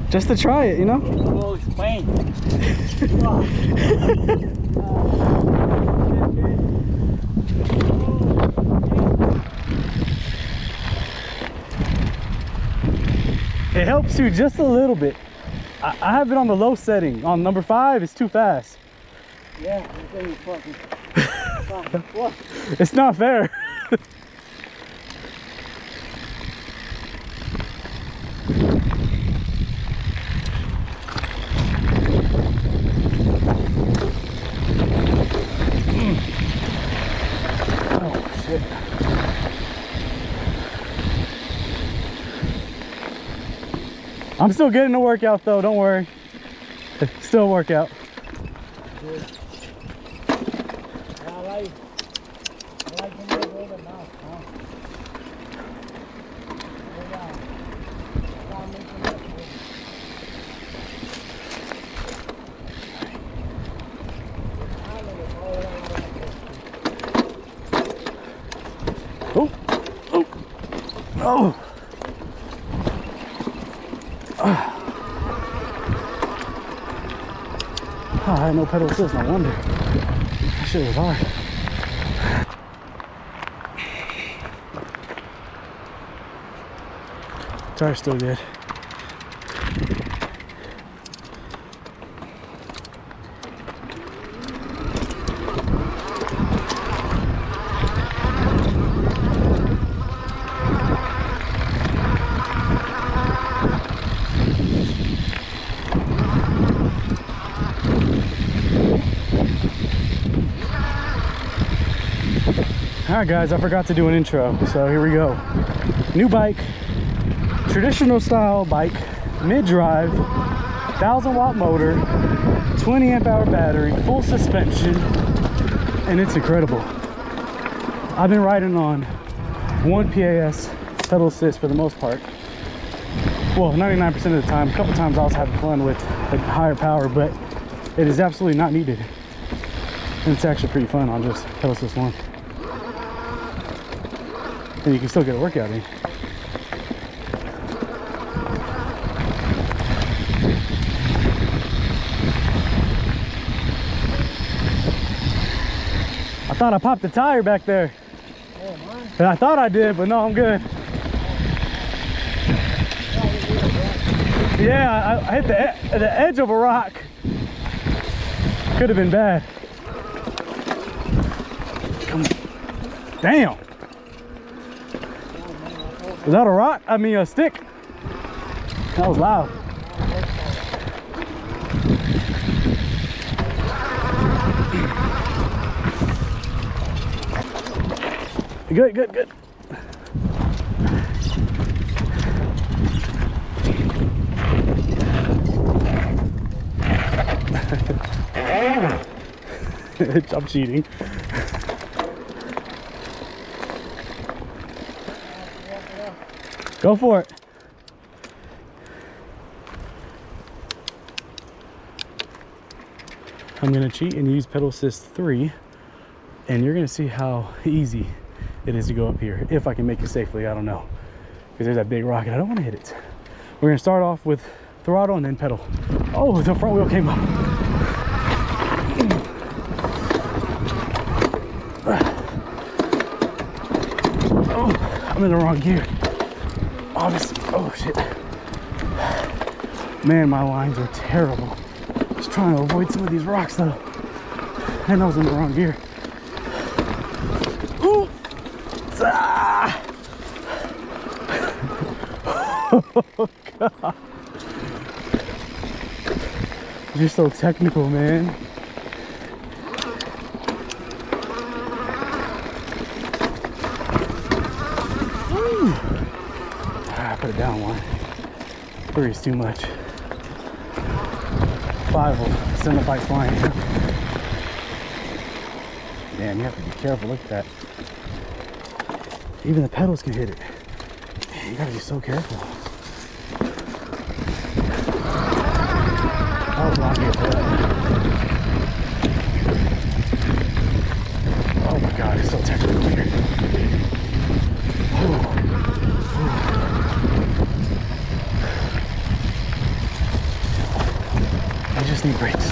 Just to try it, you know? It helps you just a little bit. I have it on the low setting. On number 5, it's too fast. Yeah, it's not fair. Oh shit. I'm still getting the workout though, don't worry. Still a workout. Good. I like to move a little bit now. Oh, oh, oh. Oh, I had no pedal assist, no wonder. That shit was hard. Tire's still good. Alright guys, I forgot to do an intro, so here we go. New bike, traditional style bike, mid-drive, 1000-watt motor, 20 amp hour battery, full suspension, and it's incredible. I've been riding on one PAS pedal assist for the most part. Well, 99% of the time. A couple times I was having fun with like higher power, but it is absolutely not needed. And it's actually pretty fun on just pedal assist one. And you can still get a workout in. I thought I popped the tire back there. Oh, mine? And I thought I did, but no, I'm good. Yeah, I hit the edge of a rock. Could have been bad. Damn. Was that a rock? I mean a stick. That was loud. Good, good, good. I'm cheating. Go for it. I'm gonna cheat and use pedal assist 3, and you're gonna see how easy it is to go up here. If I can make it safely, I don't know, because there's that big rock and I don't want to hit it. We're gonna start off with throttle and then pedal. Oh, the front wheel came up. Oh, I'm in the wrong gear. Obviously. Oh shit. Man, my lines are terrible. Just trying to avoid some of these rocks though. And I was in the wrong gear. Ooh. Ah. Oh god. You're so technical, man. Put it down one. 3 is too much. 5 will send the bike flying. Damn, you have to be careful. Look at that. Even the pedals can hit it. Man, you gotta be so careful. Oh, wrong gear for that. Oh my god, it's so technical here. Oh. brakes.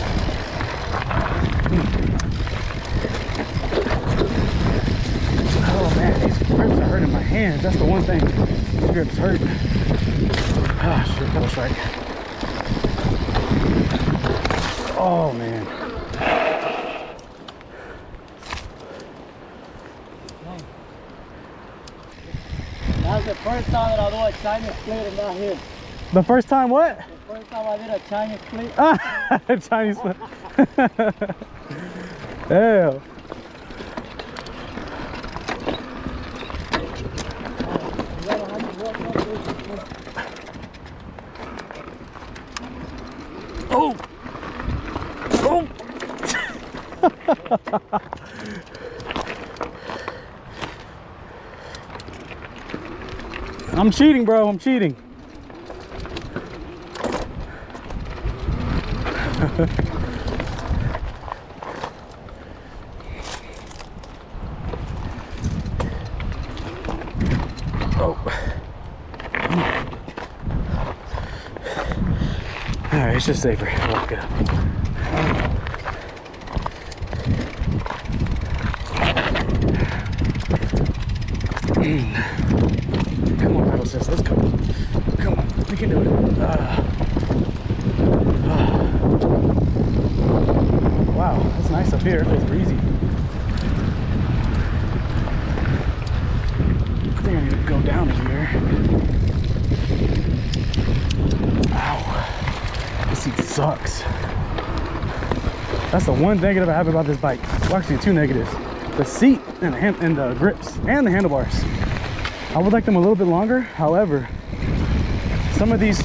Oh man, these grips are hurting my hands. That's the one thing. These grips hurt. Ah, shit, pedal strike. Oh man. That's the first time that I do a Chinese split and not here. The first time what? The first time I did a Chinese split. Ah, Chinese split. Hell. Oh! Oh! I'm cheating, bro. I'm cheating. Oh. All right, it's just safer. Walk it up. Come on, pedal sis, let's go. Come on, we can do it. Wow, that's nice up here. It feels breezy. I think I need to go down here. Ow. This seat sucks. That's the one negative I have about this bike. Well, actually, two negatives. The seat and the grips and the handlebars. I would like them a little bit longer. However, some of these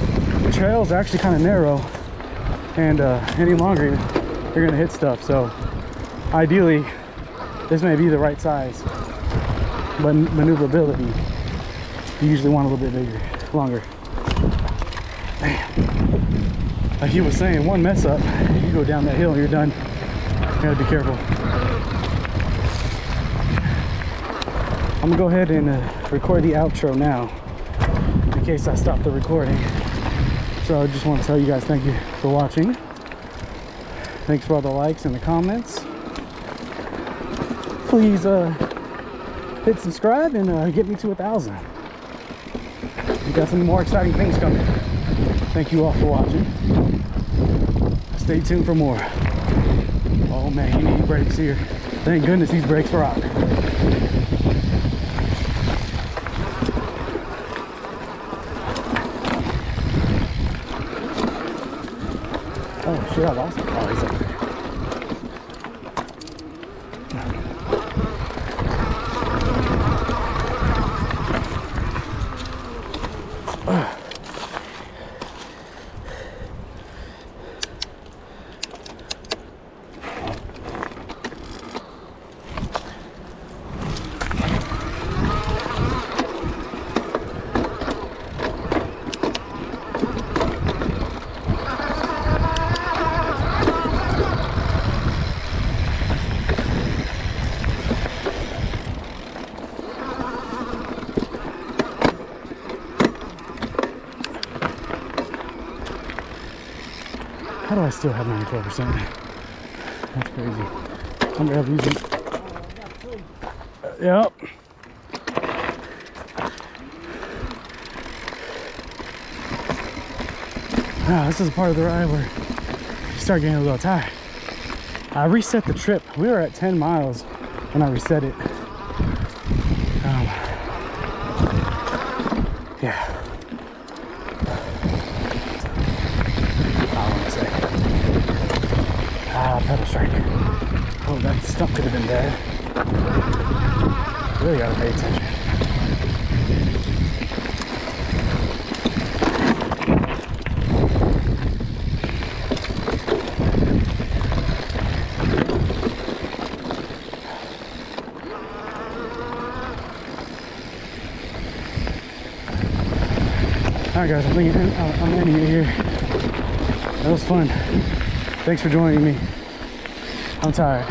trails are actually kind of narrow, and any longer you're gonna hit stuff. So ideally this may be the right size, but maneuverability, you usually want a little bit bigger, longer. Man. Like he was saying, one mess up, you go down that hill and you're done. You gotta be careful. I'm gonna go ahead and record the outro now in case I stop the recording. So I just want to tell you guys thank you for watching. Thanks for all the likes and the comments. Please hit subscribe and get me to 1,000. We got some more exciting things coming. Thank you all for watching. Stay tuned for more. Oh man, you need brakes here. Thank goodness these brakes rock. Oh shit, I lost it. Oh, he's up there. How do I still have 94%? That's crazy. I'm gonna have using. Yep. Ah, this is part of the ride where you start getting a little tired. I reset the trip. We were at 10 miles when I reset it. Yeah. Pedal strike. Oh, that stump could have been bad. Really gotta pay attention. Alright guys, I'm ending it here. That was fun. Thanks for joining me. I'm tired.